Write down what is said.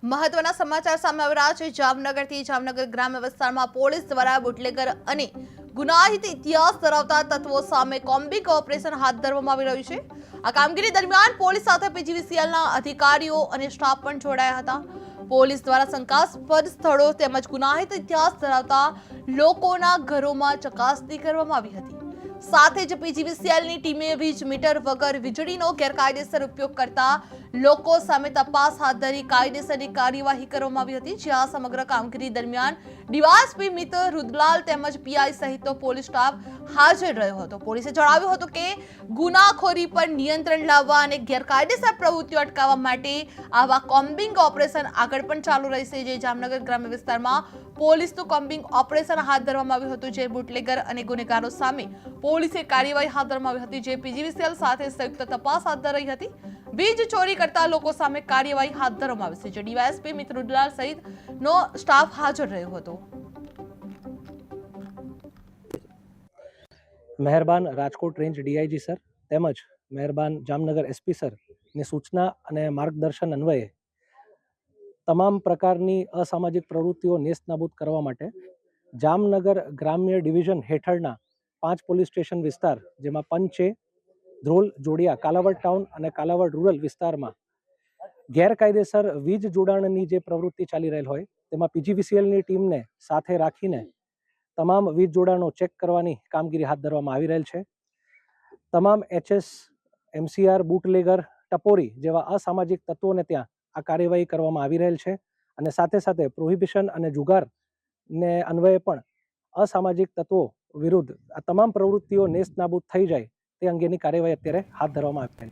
મહત્વના સમાચાર સામે આવી રહ્યા છે। જામનગરથી જામનગર ગ્રામ્ય વિસ્તારમાં પોલીસ દ્વારા બુટલેગર અને ગુનાહિત ઇતિહાસ ધરાવતા તત્વો સામે કોમ્બિંગ ઓપરેશન હાથ ધરવામાં આવી રહ્યું છે। આ કામગીરી દરમિયાન પોલીસ સાથે પીજીવીસીએલના અધિકારીઓ અને સ્ટાફ પણ જોડાયા હતા। પોલીસ દ્વારા શંકાસ્પદ સ્થળો તેમજ ગુનાહિત ઇતિહાસ ધરાવતા લોકોના ઘરોમાં ચકાસણી કરવામાં આવી હતી। સાથે જ પીજીવીસીએલની ટીમે વીજ મીટર વગર વીજળીનો ગેરકાયદેસર ઉપયોગ કરતા લોકો સામે તપાસ હાથ ધરી કાયદેસરની કાર્યવાહી કરવામાં આવી હતી। જ્યાં સમગ્ર કામગીરી દરમિયાન ડીવાયએસપી મિત્ર રુદ્રલાલ તેમજ પીઆઈ સહિતનો પોલીસ સ્ટાફ હાજર રહ્યો હતો। પોલીસે જણાવ્યું હતું કે ગુનાખોરી પર નિયંત્રણ લાવવા અને ગેરકાયદેસર પ્રવૃત્તિઓ અટકાવવા માટે આવા કોમ્બિંગ ઓપરેશન આગળ પણ ચાલુ રહેશે। જે જામનગર ગ્રામ્ય વિસ્તારમાં પોલીસનું કોમ્બિંગ ઓપરેશન હાથ ધરવામાં આવ્યું હતું। જે બુટલેગર અને ગુનેગારો સામે પોલીસે કાર્યવાહી હાથ ધરવામાં આવી હતી। જે પીજીવીસીએલ સાથે સંયુક્ત તપાસ હાથ ધરાઈ હતી। વીજ ચોરી કરતા લોકો સામે કાર્યવાહી હાથ ધરવામાં આવી છે। જે ડીવાયએસપી મિત્ર રુદ્રલાલ સહિતનો સ્ટાફ હાજર રહ્યો હતો। મહેરબાન રાજકોટ રેન્જ ડીઆઈજી સર તેમજ મહેરબાન જામનગર એસપી સર ની સૂચના અને માર્ગદર્શન અન્વયે તમામ પ્રકારની અસામાજિક પ્રવૃત્તિઓ નેસ્તનાબૂદ કરવા માટે જામનગર ગ્રામ્ય ડિવિઝન હેઠળના 5 પોલીસ સ્ટેશન વિસ્તાર જેમાં પંચે, ધ્રોલ, જોડિયા, કાલાવડ ટાઉન અને કાલાવડ રૂરલ વિસ્તારમાં ગેરકાયદેસર વીજ જોડાણની જે પ્રવૃત્તિ ચાલી રહેલ હોય તેમાં પીજીવીસીએલની ટીમને સાથે રાખીને તમામ વીજ જોડાણો ચેક કરવાની કામગીરી હાથ ધરવામાં આવી રહેલ છે। તમામ એચએસ, એમસીઆર, બુટલેગર, ટપોરી જેવા અસામાજિક તત્વોને ત્યાં આ કાર્યવાહી કરવામાં આવી રહેલ છે અને સાથે સાથે પ્રોહિબિશન અને જુગારને અન્વયે પણ અસામાજિક તત્વો વિરુદ્ધ આ તમામ પ્રવૃત્તિઓ નેસ્તનાબૂદ થઈ જાય તે અંગેની કાર્યવાહી અત્યારે હાથ ધરવામાં આવી છે।